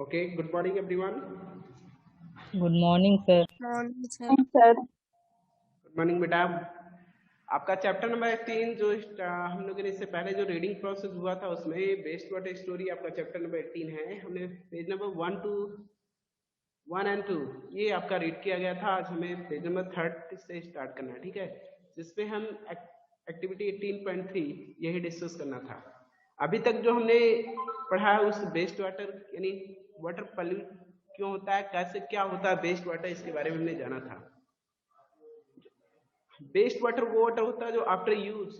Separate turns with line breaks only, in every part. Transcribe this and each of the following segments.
Okay, good morning everyone.
Good morning sir.
Morning sir.
Good morning बेटा। आपका chapter number 3 जो हम लोगों ने इससे पहले जो रीडिंग प्रोसेस हुआ था उसमें वेस्ट वाटर स्टोरी आपका चैप्टर नंबर 18 है। हमने पेज नंबर 1 एंड 2 ये आपका रीड किया गया था। आज हमें पेज नंबर 3 से स्टार्ट करना है, ठीक है, जिसमें हम एक्टिविटी 18.3 यही डिस्कस करना था। अभी तक जो हमने पढ़ा है उस वेस्ट वाटर यानी वाटर पॉल्यूट क्यों होता है, कैसे क्या होता है वेस्ट वाटर, इसके बारे में हमने जाना था। वेस्ट वाटर वो वाटर होता है जो आफ्टर यूज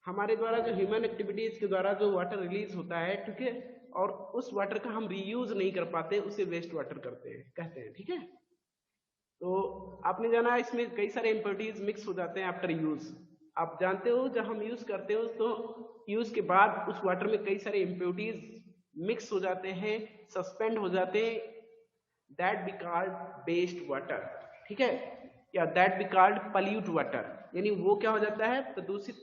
हमारे द्वारा जो ह्यूमन एक्टिविटीज के द्वारा जो वाटर रिलीज होता है, ठीक है, और उस वाटर का हम रीयूज नहीं कर पाते, उसे वेस्ट वाटर कहते हैं, ठीक है। तो आपने जाना इसमें कई सारे इम्प्योरिटीज मिक्स हो जाते हैं आफ्टर यूज। आप जानते हो जब हम यूज करते हो तो यूज के बाद उस वाटर में कई सारे इम्प्योरिटीज मिक्स हो जाते हैं, सस्पेंड हो जाते हैं, that be called waste water, ठीक है, या that be called pollute water, यानी वो क्या हो जाता है, प्रदूषित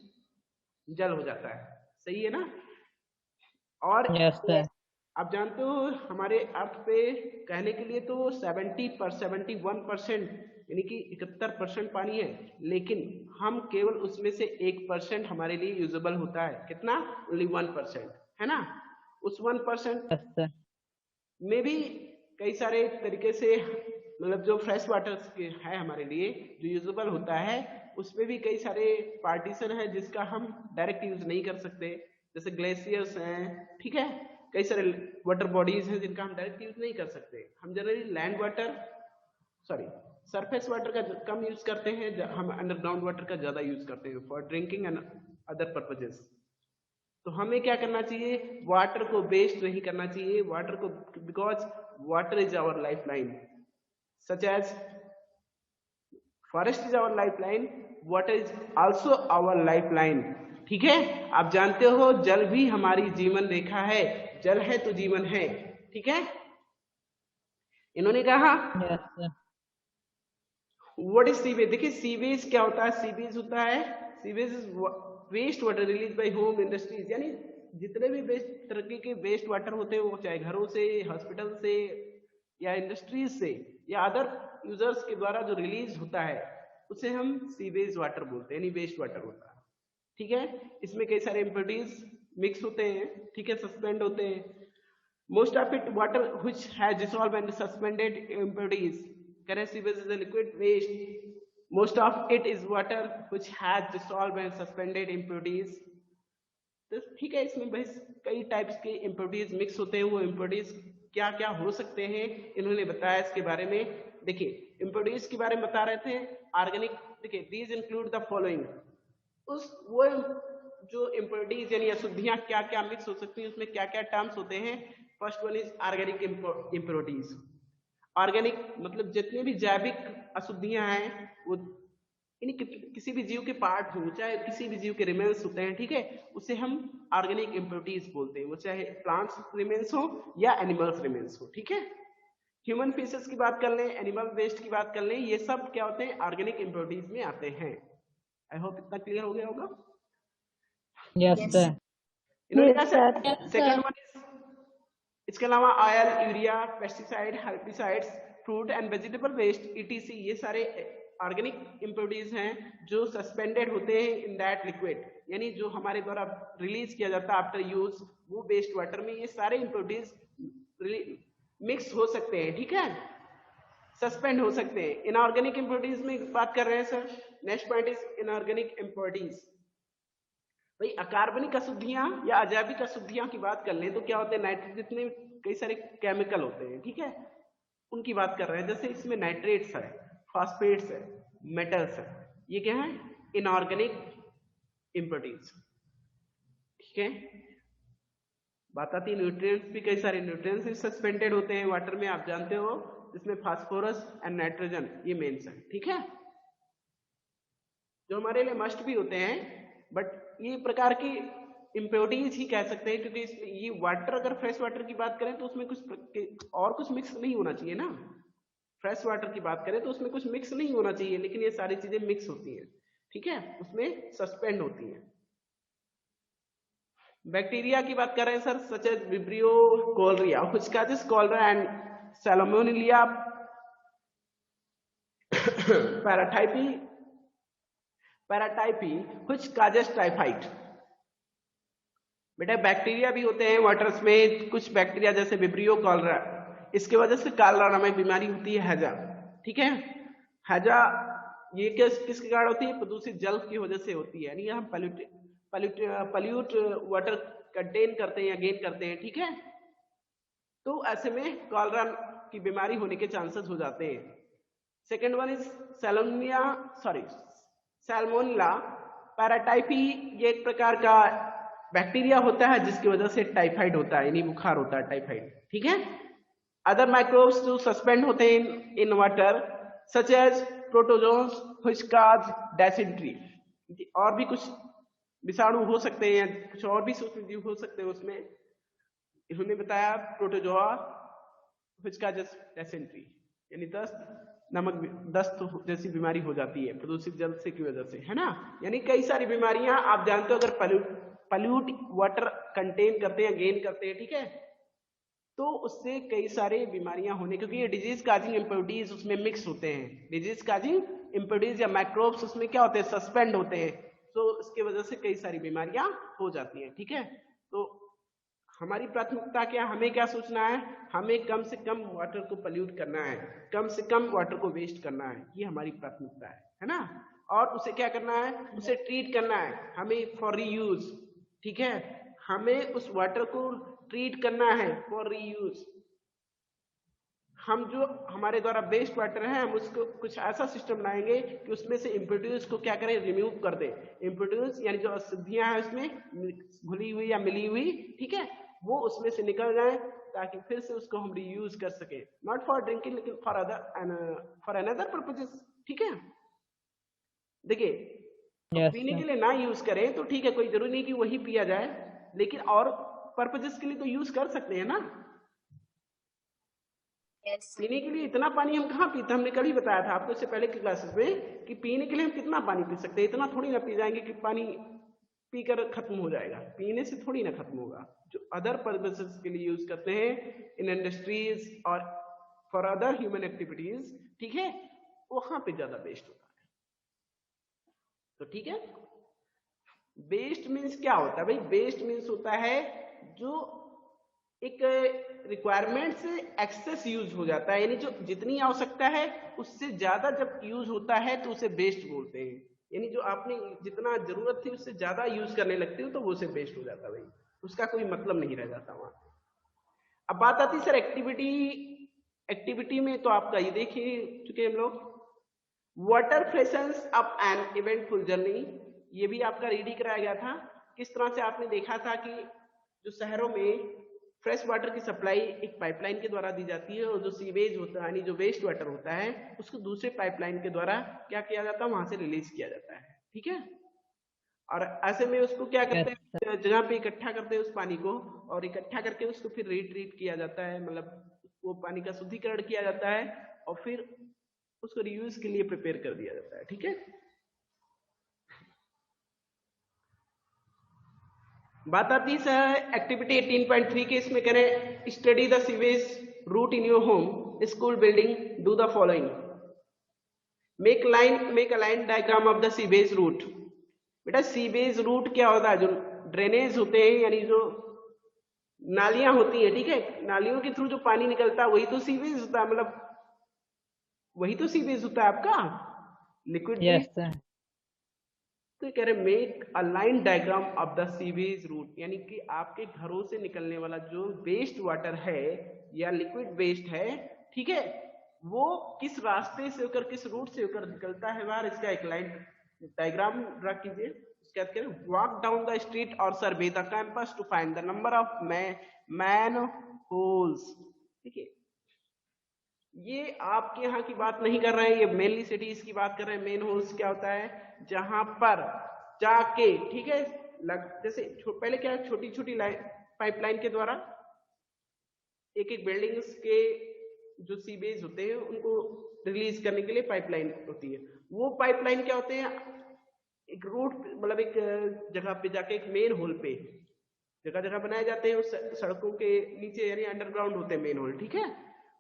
जल हो जाता है। सही है ना। और
यस सर।
आप जानते हो हमारे अर्थ पे कहने के लिए तो 71% यानी कि 71% पानी है, लेकिन हम केवल उसमें से 1% हमारे लिए यूजेबल होता है। कितना? ओनली 1%, है ना। उस 1%
यस सर।
में भी कई सारे तरीके से मतलब जो फ्रेश वाटर है हमारे लिए जो यूजेबल होता है, उसमें भी कई सारे पार्टीशन है जिसका हम डायरेक्ट यूज नहीं कर सकते, जैसे ग्लेशियर्स हैं, ठीक है, कई सारे वाटर बॉडीज हैं जिनका हम डायरेक्ट यूज नहीं कर सकते। हम generally land water surface water का कम यूज करते हैं, हम अंडरग्राउंड वाटर का ज्यादा यूज करते हैं for drinking and other purposes. तो हमें क्या करना चाहिए, वाटर को वेस्ट नहीं करना चाहिए, वाटर को, because water is our life line, such as forest is our life line, water is also our life line, ठीक है। आप जानते हो जल भी हमारी जीवन रेखा है, जल है तो जीवन है, ठीक है। इन्होंने कहा
yes sir.
What is sewage. देखिए सीवेज क्या होता है, सीवेज होता है, sewage is waste water release by home industries, यानी जितने भी वेस्ट तरह के वेस्ट वाटर होते हैं वो चाहे घरों से, हॉस्पिटल से या इंडस्ट्रीज से या अदर यूजर्स के द्वारा जो रिलीज होता है उसे हम सीवेज वाटर बोलते हैं, यानी वेस्ट वाटर होता है, ठीक है। इसमें कई सारे इम्प्योरिटीज मिक्स होते हैं, ठीक है, सस्पेंड होते हैं। Most of it water which has dissolved and suspended impurities. Current sewage is a liquid waste. Most of it is water which has dissolved and suspended impurities. तो ठीक है, इसमें बस कई टाइप्स के इम्प्योरिटीज मिक्स होते हैं। वो इम्प्योरिटीज क्या क्या हो सकते हैं इन्होंने बताया इसके बारे में। देखिए इम्प्योरिटीज के बारे में बता रहे थे ऑर्गेनिक। देखिए दीज इंक्लूड द फॉलोइंग, उस वो जो इम्प्योरिटीज यानी अशुद्धियां क्या क्या मिक्स हो सकती हैं, उसमें क्या क्या टर्म्स होते हैं। First one is organic impurities. Organic मतलब जितने भी जैविक अशुद्धियां हैं वो किसी भी जीव के पार्ट हो, चाहे किसी भी जीव के रिमेन्स होते हैं, ठीक है, उसे हम ऑर्गेनिक इम्प्योरिटीज बोलते हैं, वो चाहे प्लांट्स रिमेन्स हो या एनिमल्स रिमेन्स हो, ठीक है। ह्यूमन फीसेस की बात कर लें, एनिमल वेस्ट की बात कर लें, ये सब क्या होते हैं, ऑर्गेनिक इम्प्योरिटीज में आते हैं। आई होप इतना क्लियर हो गया होगा।
Yes sir.
Second one is, इसके अलावा oil, urea, pesticide, herbicides, fruit and vegetable waste ETC, ये सारे ऑर्गेनिक इम्प्योरिटीज हैं जो सस्पेंडेड होते हैं इन दैट लिक्विड, यानी जो हमारे द्वारा रिलीज किया जाता है आफ्टर यूज वो वेस्ट वाटर में, ये सारे इम्प्योरिटीज मिक्स हो सकते हैं, ठीक है, सस्पेंड हो सकते हैं। इनऑर्गेनिक इम्प्योरिटीज में बात कर रहे हैं sir. Next point is inorganic impurities. भाई अकार्बनिक अशुद्धियां या अजैविक अशुद्धियां की बात कर लें तो क्या होते हैं, नाइट्रेट जितने कई सारे केमिकल होते हैं, ठीक है, उनकी बात कर रहे हैं। जैसे इसमें नाइट्रेट्स है, फॉस्फेट्स है, मेटल्स है, ये क्या है, इनऑर्गेनिक इम्प्योरिटीज, ठीक है। बात आती है न्यूट्रिएंट्स भी, कई सारे न्यूट्रिएंट्स सस्पेंडेड होते हैं वाटर में, आप जानते हो, जिसमें फास्फोरस एंड नाइट्रोजन ये मेन्स है, ठीक है, जो हमारे लिए मस्ट भी होते हैं, बट ये प्रकार की इम्प्योरिटीज ही कह सकते हैं, क्योंकि ये वाटर, अगर फ्रेश वाटर की बात करें तो उसमें कुछ और कुछ मिक्स नहीं होना चाहिए ना। फ्रेश वाटर की बात करें तो उसमें कुछ मिक्स नहीं होना चाहिए, लेकिन ये सारी चीजें मिक्स होती हैं, ठीक है, उसमें सस्पेंड होती हैं। बैक्टीरिया की बात कर रहे हैं sir, such as vibrio cholerae which causes cholera and salmonella paratyphi which causes typhoid। बेटा बैक्टीरिया भी होते हैं वाटर्स में, कुछ बैक्टीरिया जैसे विब्रियो कॉलरा, इसके वजह से कॉलरा नामक बीमारी होती है, हैजा। ठीक है, हैजा ये किसके कारण होती है? प्रदूषित जल की वजह से होती है, यानी हम पल्यूट वाटर कंटेन करते हैं या गेन करते हैं। ठीक है, तो ऐसे में कॉलरा की बीमारी होने के चांसेस हो जाते हैं। Second one is Salmonella paratyphi, ये एक प्रकार का बैक्टीरिया होता है जिसकी वजह से टाइफाइड होता है, यानी बुखार होता है, टाइफाइड। ठीक है, अदर माइक्रोब्स जो सस्पेंड होते हैं in water such as protozoans which cause dysentery, और भी कुछ विषाणु हो सकते हैं, कुछ और भी सूक्ष्म जीव हो सकते हैं उसमें। इन्होंने बताया प्रोटोजोआ व्हिच कॉजेस डायसेंट्री, यानी दस्त जैसी बीमारी हो जाती है प्रदूषित जल से की वजह से, है ना। यानी कई सारी बीमारियां आप जानते हो, अगर पल्यूट वाटर कंटेन करते हैं, गेन करते हैं, ठीक है, तो उससे कई सारे बीमारियां होने, क्योंकि ये डिजीज काजिंग इम्प्योरिटीज उसमें मिक्स होते हैं। डिजीज काजिंग इम्प्योरिटीज या माइक्रोब्स उसमें क्या होते हैं? सस्पेंड होते हैं, तो इसके वजह से कई सारी बीमारियां हो जाती हैं। ठीक है, तो हमारी प्राथमिकता क्या, हमें क्या सोचना है? हमें कम से कम वाटर को पल्यूट करना है, कम से कम वाटर को वेस्ट करना है, ये हमारी प्राथमिकता है ना। और उसे क्या करना है? उसे ट्रीट करना है हमें फॉर रीयूज। ठीक है, हमें उस वाटर को ट्रीट करना है फॉर रीयूज। हम जो हमारे द्वारा वेस्ट वाटर है, हम उसको कुछ ऐसा सिस्टम लाएंगे कि उसमें से इम्प्योरिटीज को क्या करें? रिमूव कर दें। इम्प्योरिटीज यानी जो अशुद्धियां हैं उसमें घुली हुई या मिली हुई, ठीक है, वो उसमें से निकल जाए, ताकि फिर से उसको हम रीयूज कर सके, नॉट फॉर ड्रिंकिंग लेकिन फॉर अनदर पर्पजेस। ठीक है, देखिए
Yes,
पीने
sir.
के लिए ना यूज करें तो ठीक है, कोई जरूरी नहीं कि वही पिया जाए, लेकिन और पर्पजेस के लिए तो यूज कर सकते हैं ना। पीने के लिए इतना पानी हम कहाँ पीते? हमने कल ही बताया था आपको इससे पहले की क्लासेस में कि पीने के लिए हम कितना पानी पी सकते हैं। इतना थोड़ी ना पी जाएंगे कि पानी पीकर खत्म हो जाएगा, पीने से थोड़ी ना खत्म होगा। जो अदर पर्पसेस के लिए यूज करते हैं इन इंडस्ट्रीज और फॉर अदर ह्यूमन एक्टिविटीज, ठीक है, वहां पे ज्यादा वेस्ट होता है। तो ठीक है, वेस्ट मीन्स क्या होता है भाई? वेस्ट मीन्स होता है जो एक रिक्वायरमेंट से एक्सेस यूज हो जाता है, यानी जो जितनी आवश्यकता है उससे ज्यादा जब यूज होता है तो उसे वेस्ट बोलते हैं। यानी जो आपने जितना जरूरत थी उससे ज्यादा यूज करने लगते हो तो वो उसे वेस्ट हो जाता है भाई, उसका कोई मतलब नहीं रह जाता वहां। अब बात आती सर एक्टिविटी में, तो आपका ये देख ही चुके हम लोग, water freshens up an eventful journey, ये भी आपका रेडी कराया गया था। किस तरह से आपने देखा था कि जो शहरों में फ्रेश वाटर की सप्लाई एक पाइपलाइन के द्वारा दी जाती है, और जो सीवेज होता है यानी जो वेस्ट वाटर होता है उसको दूसरे पाइपलाइन के द्वारा क्या किया जाता है? वहां से रिलीज किया जाता है। ठीक है, और ऐसे में उसको क्या
Yes,
करते
sir.
हैं? जगह पे इकट्ठा करते हैं उस पानी को, और इकट्ठा करके उसको फिर रीट्रीट किया जाता है, मतलब वो पानी का शुद्धिकरण किया जाता है, और फिर उसको रीयूज के लिए प्रिपेयर कर दिया जाता है। ठीक है, बात आती है एक्टिविटी 18.3 के, इसमें करें study the sewage route in your home school building, do the following, make a line diagram of the sewage route. बेटा सीवेज रूट क्या होता है? जो ड्रेनेज होते हैं, यानी जो नालियां होती है, ठीक है, नालियों के थ्रू जो पानी निकलता है वही तो सीवेज होता है, मतलब वही तो सीवेज होता है आपका लिक्विड
Yes,
वेस्ट।
sir.
तो कह रहे make a line diagram of the sewage route, यानी कि आपके घरों से निकलने वाला जो वेस्ट वाटर है या लिक्विड वेस्ट है, ठीक है, वो किस रास्ते से होकर, किस रूट से होकर निकलता है बाहर, इसका एक लाइन डायग्राम ड्रा कीजिए। उसके बाद करें वॉक डाउन द स्ट्रीट और survey the campus to find the number of manholes. ठीक है, ये आपके यहाँ की बात नहीं कर रहे हैं, ये मेनली सिटीज की बात कर रहे हैं। मेन होल्स क्या होता है? जहां पर जाके, ठीक है, जैसे पहले क्या है, छोटी छोटी पाइपलाइन के द्वारा एक एक बिल्डिंग्स के जो सीवेज होते हैं उनको रिलीज करने के लिए पाइपलाइन होती है। वो पाइपलाइन क्या होते हैं? एक रूट, मतलब एक जगह पे जाके एक मेन होल पे जगह जगह बनाए जाते हैं उस सड़कों के नीचे, यानी अंडरग्राउंड होते हैं मेन होल, ठीक है।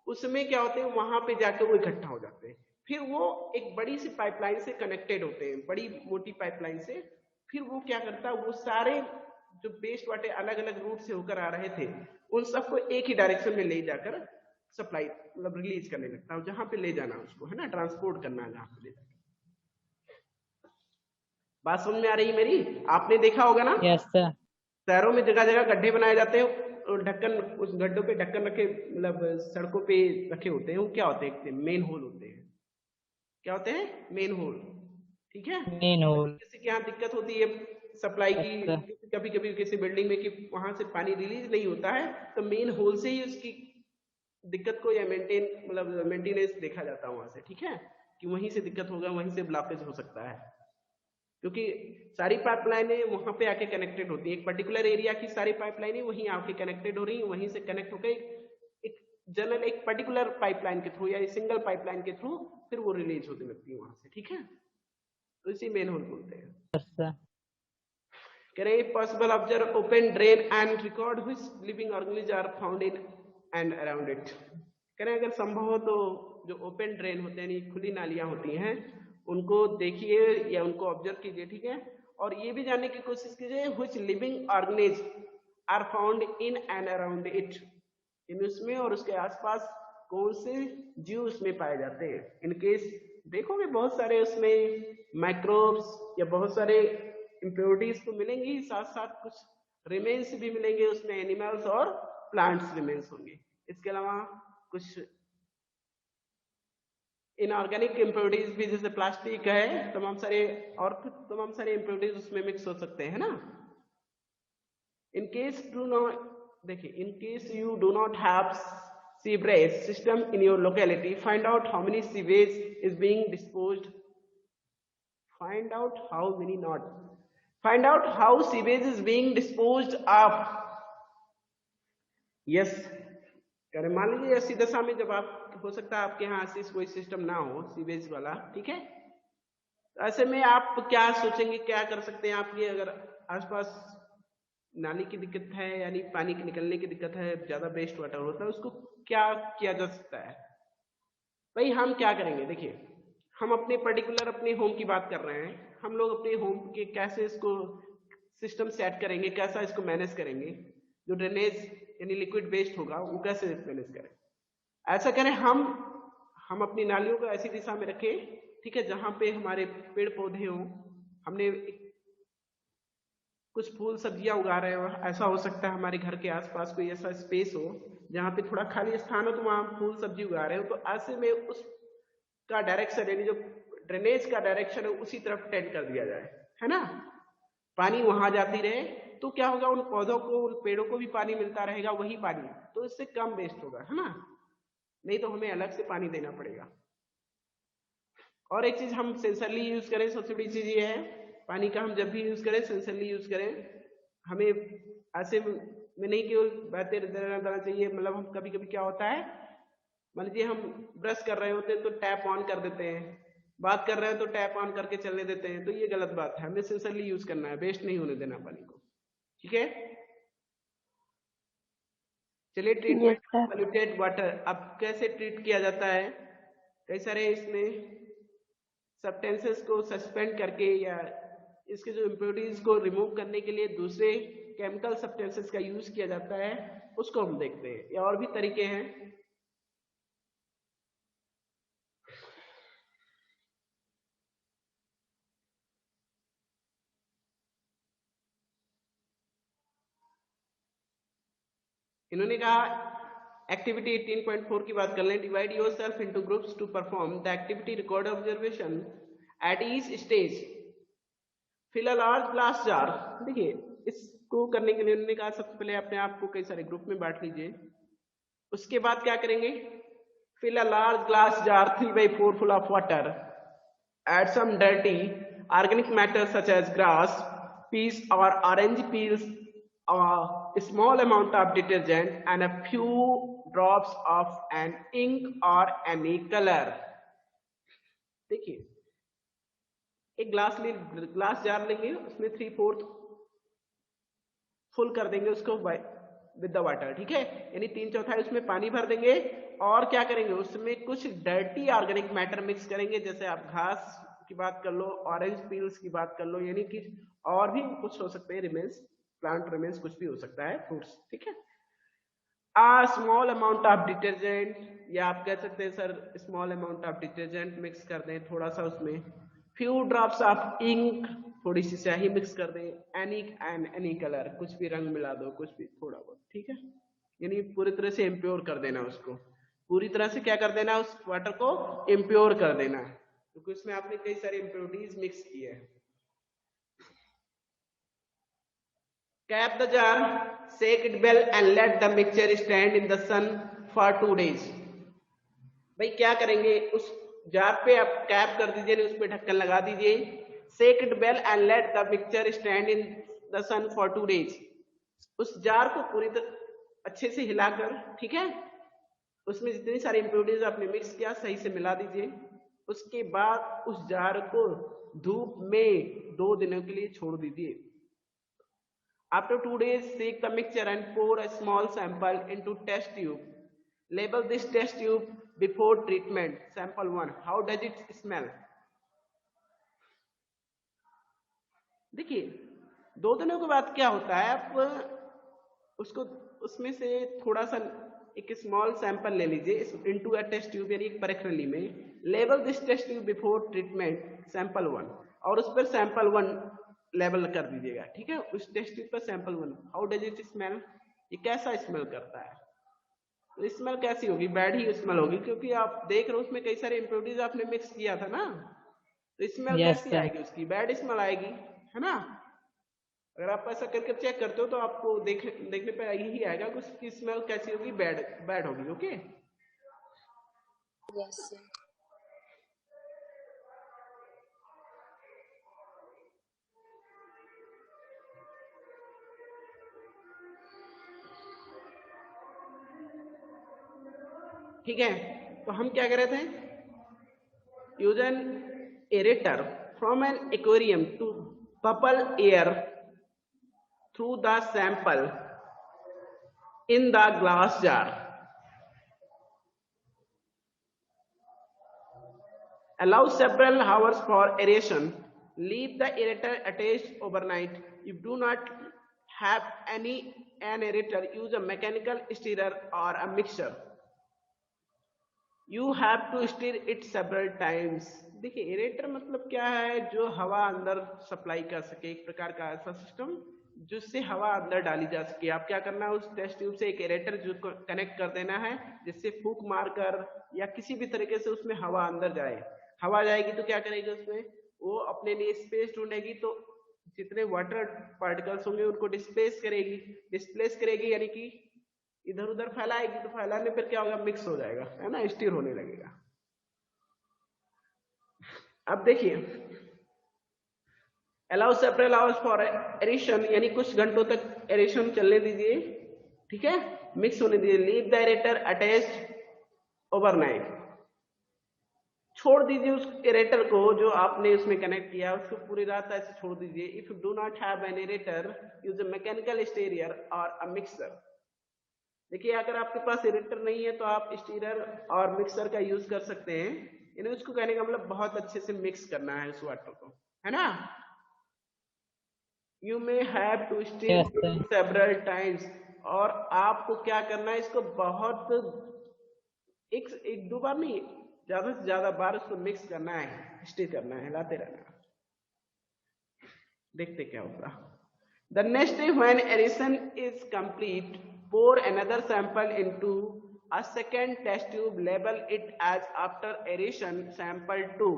उसमें क्या होते हैं, वहां पे जाके वो इकट्ठा हो जाते हैं, फिर वो एक बड़ी सी पाइपलाइन से कनेक्टेड होते हैं, बड़ी मोटी पाइपलाइन से। फिर वो क्या करता है, वो सारे जो वेस्ट वाटर अलग अलग रूट से होकर आ रहे थे, उन सबको एक ही डायरेक्शन में ले जाकर सप्लाई मतलब रिलीज करने लगता है, जहां पे ले जाना उसको, है ना, ट्रांसपोर्ट करना है जहां पे ले जाना। बात समझ में आ रही है मेरी? आपने देखा होगा ना,
यस सर।
शहरों में जगह जगह गड्ढे बनाए जाते हैं और ढक्कन, उस गड्ढों पे ढक्कन रखे, मतलब सड़कों पे रखे होते हैं, वो क्या होते हैं, मेन होल होते हैं। क्या होते हैं? मेन होल, ठीक है।
Main whole.
किसी के यहाँ दिक्कत होती है सप्लाई
यस
की,
सर।
कभी कभी किसी बिल्डिंग में कि वहां से पानी रिलीज नहीं होता है, तो मेन होल से ही उसकी दिक्कत को या मतलब मेंटेनेंस देखा जाता है वहां से, ठीक है, कि वहीं से दिक्कत होगा, वहीं से ब्लॉकेज हो सकता है, क्योंकि सारी पाइपलाइनें वहां पे आके कनेक्टेड होती है, एक पर्टिकुलर एरिया की सारी पाइपलाइनें वहीं आके कनेक्टेड हो रही हैं, वहीं से कनेक्ट होकर एक जनरल एक पर्टिकुलर पाइपलाइन के थ्रू या सिंगल पाइपलाइन के थ्रू फिर वो रिलीज होने लगती है वहां से, ठीक है। तो इसी मेन होल बोलते हैं।
Yes sir.
कह रहे possible observe open drain and record which living organism are found in and around it. कह रहे अगर संभव हो तो जो ओपन ड्रेन होते हैं, खुली नालियां होती हैं, उनको देखिए या उनको ऑब्जर्व कीजिए, ठीक है। और ये भी जानने की कोशिश कीजिए which living organism are found in and around it, in उसमें और उसके आसपास कौन से जीव उसमें पाए जाते हैं। इन केस देखोगे बहुत सारे उसमें माइक्रोब्स या बहुत सारे इम्प्योरिटीज तो मिलेंगी, साथ साथ कुछ रिमेन्स भी मिलेंगे उसमें, एनिमल्स और प्लांट्स रिमेन्स होंगे। इसके अलावा कुछ इनऑर्गेनिक इम्प्योरिटीज भी, जैसे प्लास्टिक है, तमाम सारे और तमाम सारे इम्प्योरिटीज उसमें मिक्स हो सकते हैं, है ना। इन केस डू नॉट, देखिए, in case you do not have sewerage system in your locality, find out how many sewage is being disposed, find out how many not, find out how sewage is being disposed of। Yes, करें मान लीजिए ऐसी दशा में जब आप, हो सकता है आपके यहाँ ऐसी कोई सिस्टम ना हो सीवेज वाला, ठीक है, तो ऐसे में आप क्या सोचेंगे, क्या कर सकते हैं आपकी, अगर आसपास नाली की दिक्कत है, यानी पानी की निकलने की दिक्कत है, ज्यादा वेस्ट वाटर होता है, उसको क्या किया जा सकता है। भाई हम क्या करेंगे, देखिए, हम अपने पर्टिकुलर अपने होम की बात कर रहे हैं, हम लोग अपने होम के कैसे इसको सिस्टम सेट करेंगे, कैसा इसको मैनेज करेंगे, जो ड्रेनेज यानी लिक्विड वेस्ट होगा वो कैसे मैनेज करें। ऐसा करें, हम अपनी नालियों को ऐसी दिशा में रखें, ठीक है, जहां पे हमारे पेड़ पौधे हों, हमने कुछ फूल सब्जियां उगा रहे हो, ऐसा हो सकता है हमारे घर के आसपास कोई ऐसा स्पेस हो जहाँ पे थोड़ा खाली स्थान हो, तो वहां फूल सब्जी उगा रहे हो, तो ऐसे में उसका डायरेक्शन यानी जो ड्रेनेज का डायरेक्शन है उसी तरफ टेंड कर दिया जाए, है ना, पानी वहां जाती रहे, तो क्या होगा, उन पौधों को, उन पेड़ों को भी पानी मिलता रहेगा, वही पानी, तो इससे कम वेस्ट होगा, है ना, नहीं तो हमें अलग से पानी देना पड़ेगा। और एक चीज हम सेंसरली यूज करें, सबसे बड़ी चीज ये है, पानी का हम जब भी यूज करें सेंसरली यूज करें, हमें ऐसे में नहीं केवल बहते रहना चाहिए, मतलब हम कभी कभी क्या होता है, मान लीजिए हम ब्रश कर रहे होते हैं तो टैप ऑन कर देते हैं, बात कर रहे हैं तो टैप ऑन करके चलने देते हैं, तो ये गलत बात है, हमें सेंसरली यूज करना है, वेस्ट नहीं होने देना पानी को, ठीक है। चलिए,
yes
treatment
sir.
Polluted water अब कैसे ट्रीट किया जाता है, कई सारे इसमें सब्सटेंसेस को सस्पेंड करके या इसके जो इम्प्योरिटीज को रिमूव करने के लिए दूसरे केमिकल सब्सटेंसेस का यूज किया जाता है, उसको हम देखते हैं, या और भी तरीके हैं। इन्होंने कहा एक्टिविटी 18.4 की बात कर लें, divide yourself into groups to perform the activity record observation at each stage, fill a large glass jar. देखिए, इसको करने के लिए उन्होंने कहा सबसे पहले अपने आप को कई सारे ग्रुप में बांट लीजिए, उसके बाद क्या करेंगे, fill a large glass jar 3/4 full of water, add some dirty organic matter such as grass, peas or orange peels, a small amount of detergent and a few drops of an ink or any color। देखिए, एक glass jar लेंगे, उसमें 3/4 full कर देंगे उसको with the water, ठीक है, यानी 3/4 उसमें पानी भर देंगे और क्या करेंगे उसमें कुछ डर्टी ऑर्गेनिक मैटर मिक्स करेंगे, जैसे आप घास की बात कर लो, ऑरेंज पील्स की बात कर लो, यानी कि और भी कुछ हो सकते हैं रिमेन्स, प्लांट रिमेन्स कुछ भी हो सकता है, फ्रूट्स, ठीक है। आ स्मॉल अमाउंट ऑफ डिटर्जेंट, या आप कह सकते हैं sir small amount of detergent mix कर दें थोड़ा सा उसमें, फ्यू ड्रॉप्स ऑफ इंक, थोड़ी सी स्याही मिक्स कर दें, एनी कलर, कुछ भी रंग मिला दो, कुछ भी थोड़ा बहुत, ठीक है, यानी पूरी तरह से इम्प्योर कर देना उसको, पूरी तरह से क्या कर देना उस वाटर को इम्प्योर कर देना, क्योंकि उसमें आपने कई सारी इम्प्योरिटीज मिक्स की है। Cap the jar, shake it well and let the mixture stand in the sun for 2 days. भाई क्या करेंगे उस जार पे आप कैप कर दीजिए, उस पे ढक्कन लगा दीजिए, shake it well and let the mixture stand in the sun for 2 days. उस जार को पूरी तरह अच्छे से हिलाकर, ठीक है, उसमें जितनी सारी इम्प्योरिटीज आपने मिक्स किया सही से मिला दीजिए, उसके बाद उस जार को धूप में 2 दिनों के लिए छोड़ दीजिए। After 2 days, shake the mixture and pour a small sample into test tube. Label this test tube before treatment. Sample 1. How does it smell? देखिए 2 दिनों के बाद क्या होता है, आप उसको उसमें से थोड़ा सा एक स्मॉल सैंपल ले लीजिए इनटू अ टेस्ट ट्यूब, यानी एक परख नली में। Label this test tube before treatment sample 1, और उस पर सैंपल 1 लेबल कर दीजिएगा, ठीक है, उस टेस्ट ट्यूब पर sample 1। How does it smell, ये कैसा स्मेल करता है, तो स्मेल कैसी होगी, बैड ही स्मेल होगी, क्योंकि आप देख रहे हो उसमें कई सारे इम्प्योरिटीज आपने मिक्स किया था ना, तो स्मेल कैसी आएगी उसकी, बैड स्मेल आएगी, है ना। अगर आप ऐसा करके चेक करते हो तो आपको देखने पे यही आएगा कि उसकी स्मेल कैसी होगी, बैड होगी, ओके।
Yes sir.
ठीक है, तो हम क्या कर रहे थे, use an aerator from an aquarium to bubble air through the sample in the glass jar, allow several hours for aeration, leave the aerator attached overnight. If do not have an aerator, use a mechanical stirrer or a mixer. You have to stir it several times. देखिए aerator मतलब क्या है, जो हवा अंदर supply कर सके, एक प्रकार का ऐसा सिस्टम जिससे हवा अंदर डाली जा सके। आप क्या करना है, उस टेस्ट ट्यूब से एक एरेटर जो कनेक्ट कर देना है, जिससे फूंक मारकर या किसी भी तरीके से उसमें हवा अंदर जाए। हवा जाएगी तो क्या करेगी, उसमें वो अपने लिए स्पेस ढूंढेगी, तो जितने वाटर पार्टिकल्स होंगे उनको डिस्प्लेस करेगी, यानी कि इधर उधर फैलाएगी, तो फैलाने पर क्या होगा, मिक्स हो जाएगा, है ना, स्टिर होने लगेगा। अब देखिए allow several hours for aeration, यानी कुछ घंटों तक एरेशन चलने दीजिए, ठीक है, मिक्स होने दीजिए। Leave the aerator attached overnight, छोड़ दीजिए उस एरेटर को जो आपने उसमें कनेक्ट किया, उसको पूरी रात ऐसे छोड़ दीजिए। If you do not have an aerator, use a mechanical stirrer or a mixer. देखिए अगर आपके पास एरेटर नहीं है तो आप स्टीरर और मिक्सर का यूज कर सकते हैं, यानी उसको कहने का मतलब बहुत अच्छे से मिक्स करना है उस वाटर को, है ना। You may have to stir several times, और आपको क्या करना है, इसको बहुत एक दो बार नहीं, ज्यादा से ज्यादा बार उसको मिक्स करना है, स्टीर करना है, हिलाते रहना। देखते क्या होगा। The next day when aeration is complete, pour another sample into a second test tube, label it as after aeration sample 2।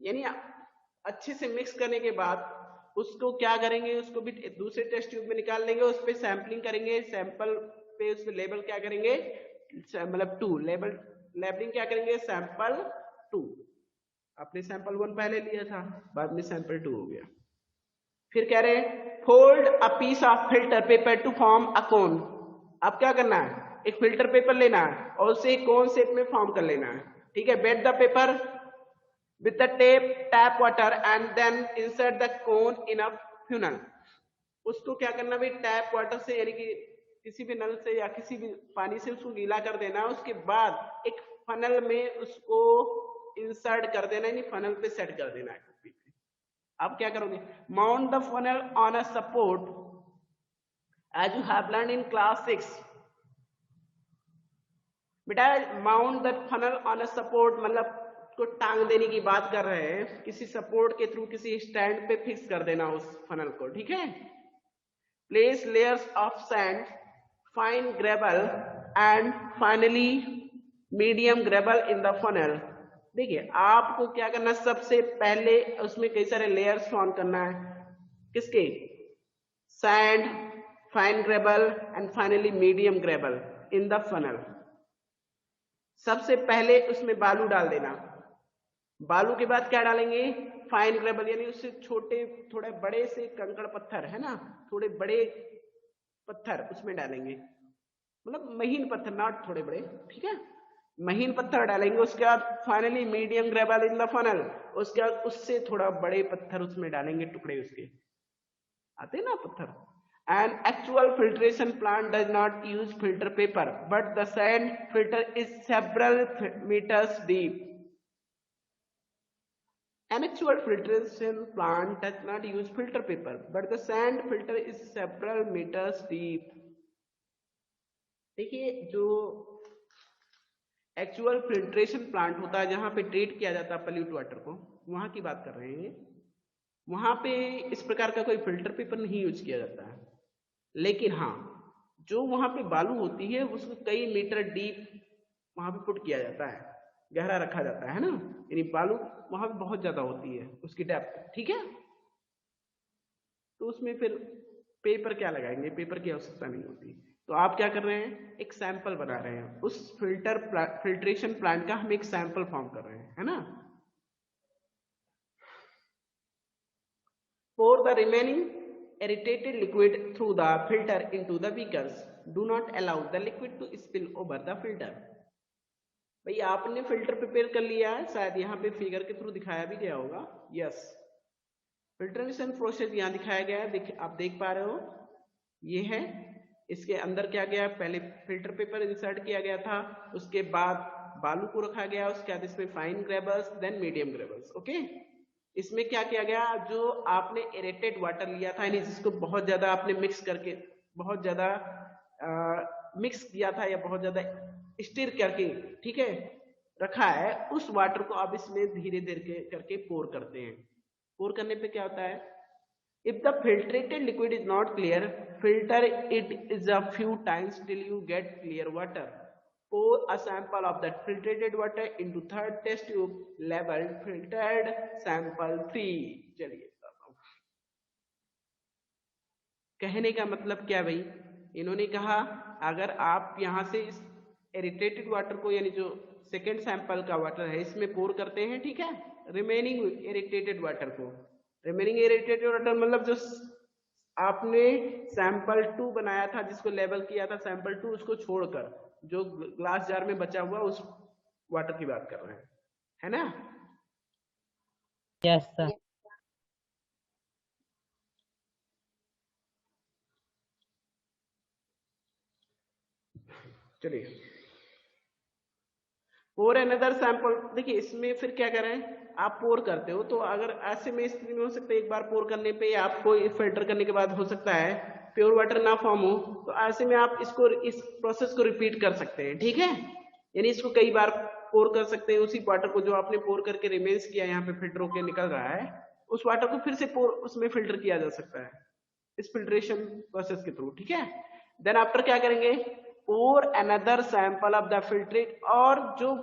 यानी अच्छे से मिक्स करने के बाद उसको क्या करेंगे, उसको भी दूसरे टेस्ट ट्यूब में निकाल लेंगे, उस पर सैंपलिंग करेंगे, सैंपल पे उस पर लेबल क्या करेंगे, मतलब 2 लेबलिंग क्या करेंगे, सैंपल 2। आपने सैंपल 1 पहले लिया था, बाद में सैंपल 2 हो गया। फिर कह रहे हैं fold a piece of filter paper to form a cone. अब क्या करना है, एक फिल्टर पेपर लेना है और उसे कोन शेप में फॉर्म कर लेना है, ठीक है। Wet the paper with the tap water and then insert the cone in a funnel. उसको क्या करना भाई, टैप वाटर से यानी कि किसी भी नल से या किसी भी पानी से उसको गीला कर देना। उसके बाद एक फनल में उसको इंसर्ट कर देना, यानी फनल पे सेट कर देना है। अब क्या करोगे, mount the funnel on a support as you have learn in class 6। बेटा mount the funnel on a support मतलब को टांग देने की बात कर रहे हैं, किसी सपोर्ट के थ्रू किसी स्टैंड पे फिक्स कर देना उस फनल को, ठीक है। Place layers of sand, fine gravel and finally medium gravel in the funnel. देखिए आपको क्या करना, सबसे पहले उसमें कई सारे लेयर्स फॉर्म करना है, किसके, sand, fine gravel and finally medium gravel in the funnel. सबसे पहले उसमें बालू डाल देना, बालू के बाद क्या डालेंगे, फाइन ग्रेवल यानी उससे छोटे थोड़े बड़े से कंकड़ पत्थर है ना, थोड़े बड़े पत्थर उसमें डालेंगे, मतलब महीन पत्थर, नॉट थोड़े बड़े, ठीक है, महीन पत्थर डालेंगे। उसके बाद finally medium gravel in the funnel, उसके बाद उससे थोड़ा बड़े पत्थर उसमें डालेंगे, टुकड़े उसके आते हैं ना पत्थर। An actual filtration plant does not use filter paper, but the sand filter is several meters deep. An actual filtration plant does not use filter paper, but the sand filter is several meters deep. देखिए जो actual filtration plant होता है जहां पे treat किया जाता है pollute water को, वहां की बात कर रहे हैं। वहां पे इस प्रकार का कोई फिल्टर पेपर नहीं यूज किया जाता है, लेकिन हाँ जो वहां पे बालू होती है उसको कई मीटर डीप वहां पे पुट किया जाता है, गहरा रखा जाता है ना, यानी बालू वहां पे बहुत ज्यादा होती है उसकी डेप्थ, ठीक है। तो उसमें फिर पेपर क्या लगाएंगे, पेपर की आवश्यकता नहीं होती। तो आप क्या कर रहे हैं, एक सैंपल बना रहे हैं, उस फिल्ट्रेशन प्लांट का हम एक सैंपल फॉर्म कर रहे हैं, है ना। Pour the remaining irritated liquid through the filter into the beakers. Do not allow the liquid to spill over the filter. भाई आपने फिल्टर प्रिपेयर कर लिया है, शायद यहाँ पे फिगर के थ्रू दिखाया भी गया होगा, यस। फिल्ट्रेशन प्रोसेस यहाँ दिखाया गया है, आप देख पा रहे हो, ये है। इसके अंदर क्या गया, पहले फिल्टर पेपर इंसर्ट किया गया था, उसके बाद बालू को रखा गया, उसके बाद इसमें fine gravels, then medium gravels, okay. इसमें क्या किया गया, जो आपने एरेटेड वाटर लिया था, यानी जिसको बहुत ज्यादा आपने मिक्स करके, बहुत ज्यादा मिक्स किया था या बहुत ज्यादा स्टिर करके, ठीक है, रखा है, उस वाटर को अब इसमें धीरे धीरे करके पोर करते हैं। पोर करने पे क्या होता है, if the filtrated liquid is not clear, filter it is a few times till you get clear water. Pour a sample of that filtrated water into third test tube labeled filtered sample 3. चलिए कहने का मतलब क्या भाई, इन्होंने कहा अगर आप यहाँ से इस इरिटेटेड वाटर को, यानी जो सेकेंड सैंपल का वाटर है, इसमें पोर करते हैं, ठीक है, रिमेनिंग इरिटेटेड वाटर को, रिमेनिंग इरिटेटेड वाटर मतलब जो आपने सैंपल 2 बनाया था, जिसको लेवल किया था सैंपल 2, उसको छोड़कर जो ग्लास जार में बचा हुआ उस वाटर की बात कर रहे हैं, है ना।
Yes sir.
चलिए पोर अनदर सैंपल, देखिए इसमें फिर क्या करें, आप पोर करते हो तो अगर ऐसे में स्थिति में हो सकता है एक बार पोर करने पे आपको फिल्टर करने के बाद हो सकता है प्योर वाटर ना फॉर्म हो, तो ऐसे में आप इसको, इस प्रोसेस को रिपीट कर सकते हैं, ठीक है, यानी इसको कई बार पोर कर सकते हैं। उसी वाटर को जो आपने पोर करके रिमेन्स किया यहाँ पे फिल्टर होकर निकल रहा है, उस वाटर को फिर से पोर उसमें फिल्टर किया जा सकता है इस फिल्ट्रेशन प्रोसेस के थ्रू, ठीक है। देन आफ्टर क्या करेंगे, pour another sample of the filtrate, और जो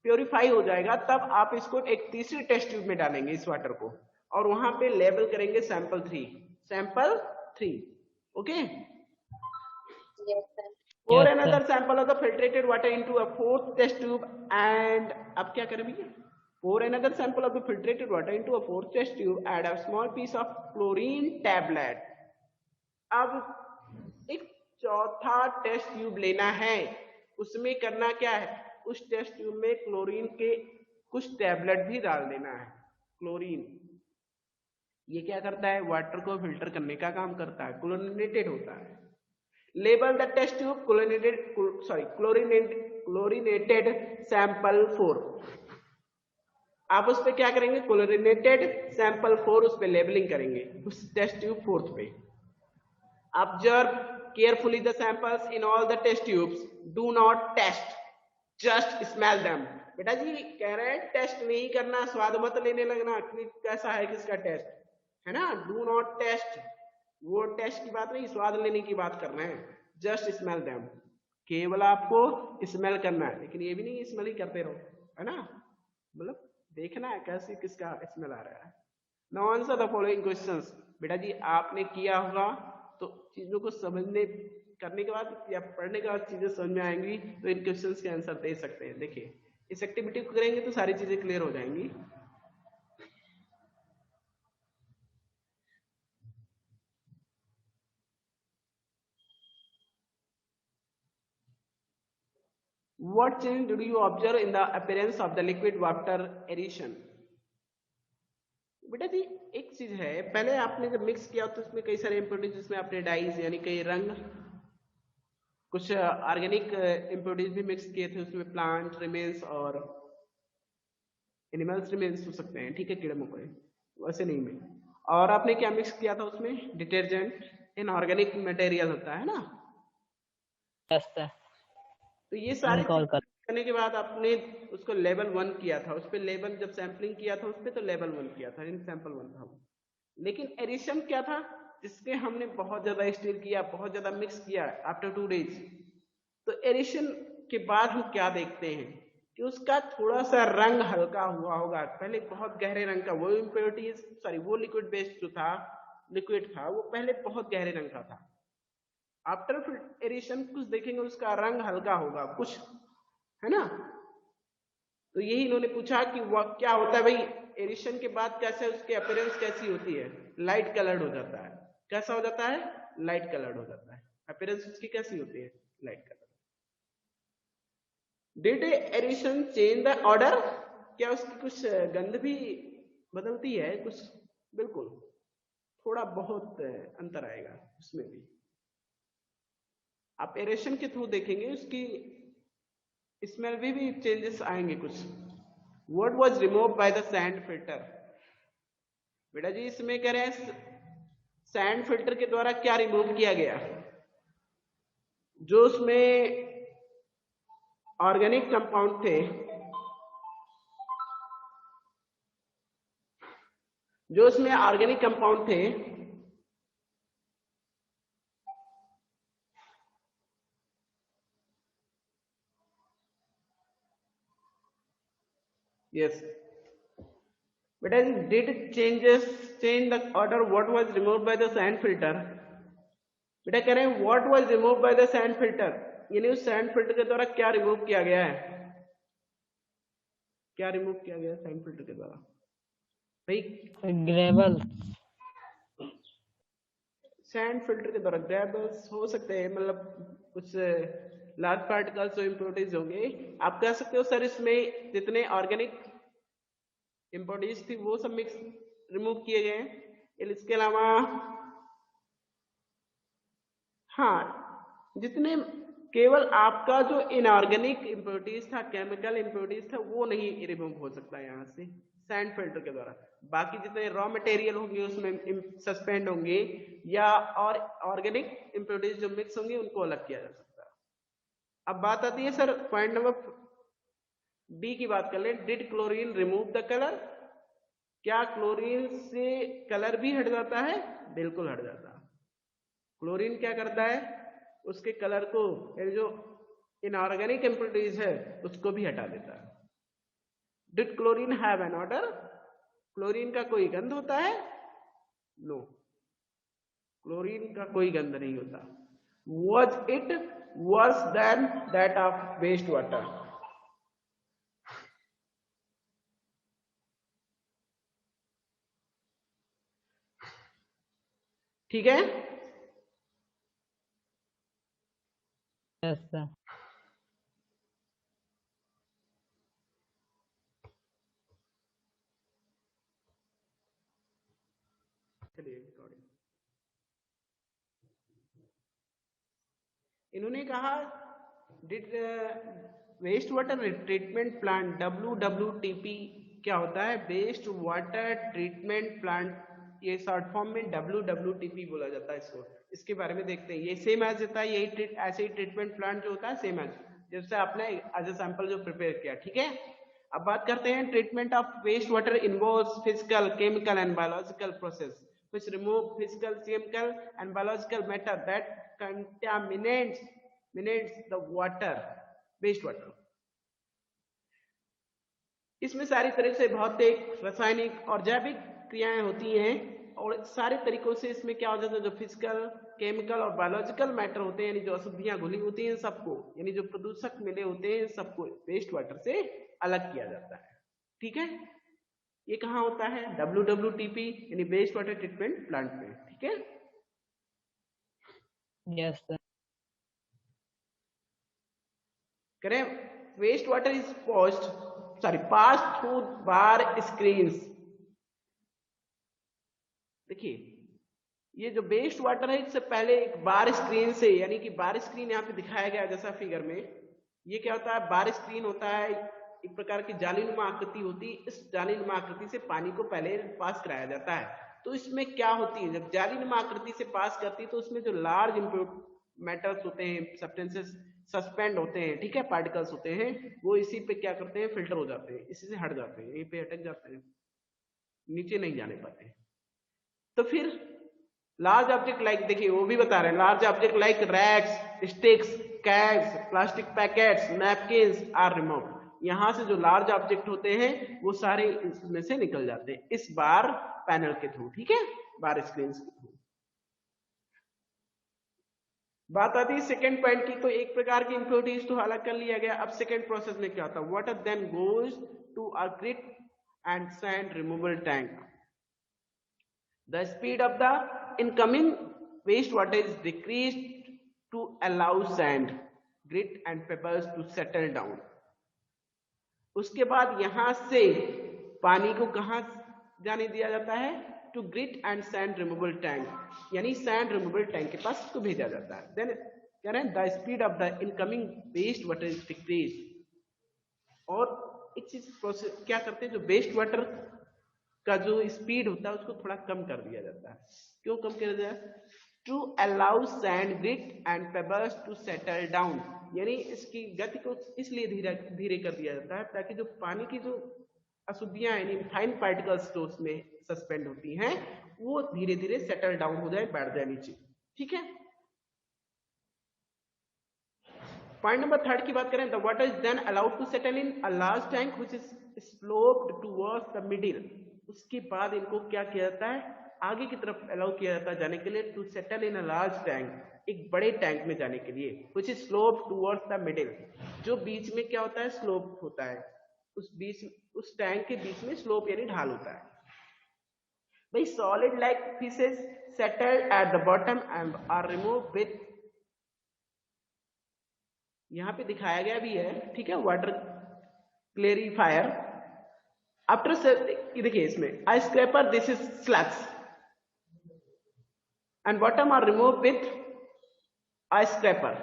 प्योरीफाई हो जाएगा तब आप इसको एक तीसरी टेस्ट ट्यूब में डालेंगे इस वाटर को, और वहां पे लेबल करेंगे sample 3, sample 3, okay. Pour another sample of the filtrated water into a fourth test tube and अब क्या करें भैया, pour another sample of the filtrated water into a fourth test tube, add a small piece of chlorine tablet. अब एक चौथा test tube लेना है, उसमें करना क्या है, उस टेस्ट ट्यूब में क्लोरीन के कुछ टैबलेट भी डाल देना है, क्लोरीन, ये क्या करता है, वाटर को फिल्टर करने का काम करता है, क्लोरिनेटेड होता है। Label the test tube chlorinated sample 4। आप उस पर क्या करेंगे, क्लोरिनेटेड सैंपल 4 उस पर लेबलिंग करेंगे, उस टेस्ट ट्यूब 4 पे। Observe carefully the samples in all the test tubes, do not taste, just smell them. बेटा जी कह रहे हैं टेस्ट नहीं करना, स्वाद मत लेने लगना कि कैसा है किसका टेस्ट, है ना। डू नॉट टेस्ट, वो टेस्ट की बात नहीं, स्वाद लेने की बात कर रहे हैं। जस्ट स्मेल देम, केवल आपको स्मेल करना है, लेकिन ये भी नहीं स्मेल ही करते रहो, है ना, मतलब देखना है कैसे किसका स्मेल आ रहा है। Now answer the following questions. बेटा जी आपने किया होगा तो चीजों को समझने करने के बाद या पढ़ने के बाद चीजें समझ में आएंगी, तो इन क्वेश्चंस के आंसर दे सकते हैं। देखिए इस एक्टिविटी को करेंगे तो सारी चीजें क्लियर हो जाएंगी। What change did you observe in the appearance of the liquid water addition? बेटा जी एक चीज है, पहले आपने जब मिक्स किया तो उसमें कई सारे इम्प्योरिटीज, जिसमें आपने डाइज यानी कई रंग, कुछ ऑर्गेनिक इम्प्योरिटीज भी मिक्स किए थे उसमें, प्लांट रिमेन्स और एनिमल्स रिमेन्स हो सकते हैं, ठीक है, कीड़े मकोड़े, वैसे नहीं में। और आपने क्या मिक्स किया था उसमें, डिटर्जेंट, इनऑर्गेनिक मटेरियल होता है ना।
Yes sir.
तो ये सारे
कॉल कर।
करने के बाद आपने उसको लेवल 1 किया था, उस पर लेवल जब सैम्पलिंग किया था उस पर तो लेवल 1 किया था, इन सैंपल 1 था वो। लेकिन एडिशन क्या था, जिसके हमने बहुत ज्यादा स्टीर किया, बहुत ज्यादा मिक्स किया आफ्टर 2 डेज। तो एडिशन के बाद हम क्या देखते हैं कि उसका थोड़ा सा रंग हल्का हुआ होगा, पहले बहुत गहरे रंग का वो इम्प्योरिटीज, सॉरी वो लिक्विड बेस्ड जो था, लिक्विड था वो पहले बहुत गहरे रंग का था। आफ्टर एडिशन कुछ देखेंगे उसका रंग हल्का होगा कुछ, है ना। तो यही इन्होंने पूछा कि वह क्या होता है भाई, एडिशन के बाद कैसे उसकी अपीयरेंस कैसी होती है, लाइट कलर्ड हो जाता है। कैसा हो जाता है, लाइट कलर्ड हो जाता है, अपीयरेंस उसकी कैसी होती है, light colour. Did addition change the odour, क्या उसकी कुछ गंध भी बदलती है कुछ, बिल्कुल थोड़ा बहुत अंतर आएगा उसमें भी। आप एरेशन के थ्रू देखेंगे उसकी स्मेल भी चेंजेस आएंगे कुछ। What was remove by the sand filter, बेटा जी इसमें कह रहे हैं सैंड फिल्टर के द्वारा क्या रिमूव किया गया, जो उसमें ऑर्गेनिक कंपाउंड थे, जो उसमें ऑर्गेनिक कंपाउंड थे, यस बेटा जी did changes change the order, what was remove by the sand filter. बेटा कह रहे हैं what was remove by the sand filter, यानी उस सैंड फिल्टर के द्वारा क्या रिमूव किया गया है, क्या रिमूव किया गया सैंड फिल्टर के द्वारा भाई।
ग्रेवल।
सैंड फिल्टर के द्वारा ग्रेवल्स हो सकते हैं, मतलब कुछ लार्ज पार्टिकल्स जो इम्प्योरिटीज होंगे। आप कह सकते हो सर इसमें जितने ऑर्गेनिक इम्प्योरिटीज थी वो सब मिक्स रिमूव किए गए हैं। इसके अलावा हाँ, जितने केवल आपका जो इनऑर्गेनिक इम्प्योरिटीज था, केमिकल इम्प्योरिटीज था, वो नहीं रिमूव हो सकता यहाँ से सैंड फिल्टर के द्वारा। बाकी जितने रॉ मटेरियल होंगे उसमें सस्पेंड होंगे या और ऑर्गेनिक इम्प्योरिटीज जो मिक्स होंगे उनको अलग किया जा सकता है। अब बात आती है सर पॉइंट नंबर डी की बात कर लें, did chlorine remove the colour, क्या क्लोरीन से कलर भी हट जाता है, बिल्कुल हट जाता है। क्लोरीन क्या करता है, उसके कलर को, जो इनऑर्गेनिक इम्प्योरिटीज है उसको भी हटा देता है। Did chlorine have an order, chlorine का कोई गंध होता है, नो, क्लोरीन का कोई गंध नहीं होता। Was it worse than that of waste water, ठीक है।
Yes sir.
इन्होंने कहा did waste water treatment plant WWTP क्या होता है? वेस्ट वाटर ट्रीटमेंट प्लांट, ये शॉर्ट फॉर्म में WWTP बोला जाता है इसको। इसके बारे में देखते हैं। ये सेम एज होता है, यही ऐसे ही ट्रीटमेंट प्लांट जो होता है सेम एज, जैसे आपने एज ए सैंपल जो प्रिपेयर किया, ठीक है। अब बात करते हैं treatment of waste water involves physical, chemical and biological process which remove physical, chemical and biological matter that contaminates the water, waste water. इसमें सारी तरह से भौतिक, रासायनिक और जैविक क्रियाएं होती हैं और सारे तरीकों से इसमें क्या हो जाता है, जो फिजिकल, केमिकल और बायोलॉजिकल मैटर होते हैं, यानी जो अशुद्धियां घुली होती हैं सबको, यानी जो प्रदूषक मिले होते हैं सबको वेस्ट वाटर से अलग किया जाता है, ठीक है। ये कहाँ होता है? WWTP यानी वेस्ट वाटर ट्रीटमेंट प्लांट में, ठीक है।
Yes, sir.
करें, waste water is pass through bar screens. देखिए ये जो वेस्ट वाटर है इससे पहले एक बार स्क्रीन से, यानी कि बार स्क्रीन यहाँ पे दिखाया गया जैसा फिगर में, ये क्या होता है? बार स्क्रीन होता है, एक प्रकार की जालीनुमा आकृति होती है। इस जालीनुमा आकृति से पानी को पहले पास कराया जाता है। तो इसमें क्या होती है, जब जालीनुमा आकृति से पास करती है तो उसमें जो लार्ज इम्प्योर मेटल्स होते हैं, सब्सटेंसेस सस्पेंड होते हैं, ठीक है, पार्टिकल्स होते हैं, वो इसी पे क्या करते हैं? फिल्टर हो जाते हैं, इसी से हट जाते हैं, यहीं पे अटक जाते हैं, नीचे नहीं जाने पाते। तो फिर लार्ज ऑब्जेक्ट लाइक, देखिए वो भी बता रहे हैं, large object like rags, sticks, caps, plastic packets, napkins are removed. यहां से जो लार्ज ऑब्जेक्ट होते हैं वो सारे इसमें से निकल जाते हैं इस बार पैनल के थ्रू, ठीक है, बार स्क्रीन के थ्रू। बात आती है सेकेंड पॉइंट की, तो एक प्रकार की इम्प्योरिटीज तो अलग कर लिया गया। अब सेकेंड प्रोसेस में क्या होता है? Water then goes to a grit and sand removal tank. The speed of the incoming wastewater is decreased to allow sand, grit and pebbles to settle down. उसके बाद यहां से पानी को कहां जाने दिया जाता है? To grit and sand removal tank, यानी सैंड रिमूवल टैंक के पास इसको भेजा जाता है। देन कह रहे हैं the speed of the incoming waste water is decrease. और एक चीज प्रोसेस क्या करते हैं, जो वेस्ट वाटर का जो स्पीड होता है उसको थोड़ा कम कर दिया जाता है। क्यों कम कर दिया? To allow sand, grit and pebbles to settle down, यानी इसकी गति को इसलिए धीरे धीरे कर दिया जाता है ताकि जो पानी की जो अशुद्धियां यानी फाइन पार्टिकल्स जो उसमें सस्पेंड होती हैं वो धीरे धीरे सेटल डाउन हो जाए, बैठ जाए नीचे, ठीक है। पॉइंट नंबर थर्ड की बात करें, the water is then allowed to settle in a large tank which is sloped towards the middle. उसके बाद इनको क्या किया जाता है? आगे की तरफ अलाउ किया जाता है जाने के लिए, to settle in a large tank, एक बड़े टैंक में जाने के लिए, which is sloped towards the middle. जो बीच में क्या होता है? स्लोप होता है, उस टैंक के बीच में स्लोप यानी ढाल होता है। भाई solid like pieces settled at the bottom and are removed with, यहां पे दिखाया गया भी है, ठीक है, वाटर क्लेरिफायर। आफ्टर देखिए इसमें a scraper, this is slugs and bottom are remove with a scraper,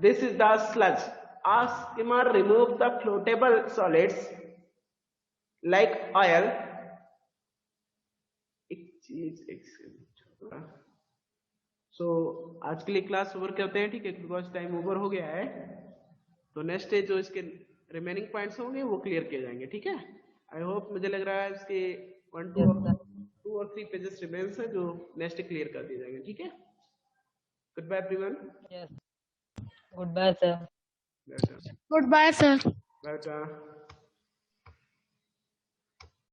this is the slugs. A skimmer remove the floatable solids like oil. एक चीज सो आज के लिए क्लास ओवर करते हैं, ठीक है, बिकॉज टाइम ओवर हो गया है। तो नेक्स्ट डे जो इसके रिमेनिंग पॉइंट्स होंगे वो क्लियर किए जाएंगे, ठीक है। आई होप, मुझे लग रहा है इसके 1, 2 और 3 पेजेस रिमेन्स है जो नेक्स्ट क्लियर कर दिए जाएंगे, ठीक है। Goodbye everyone.
Yes. Goodbye, sir.
बेटा
Goodbye, sir.
बेटा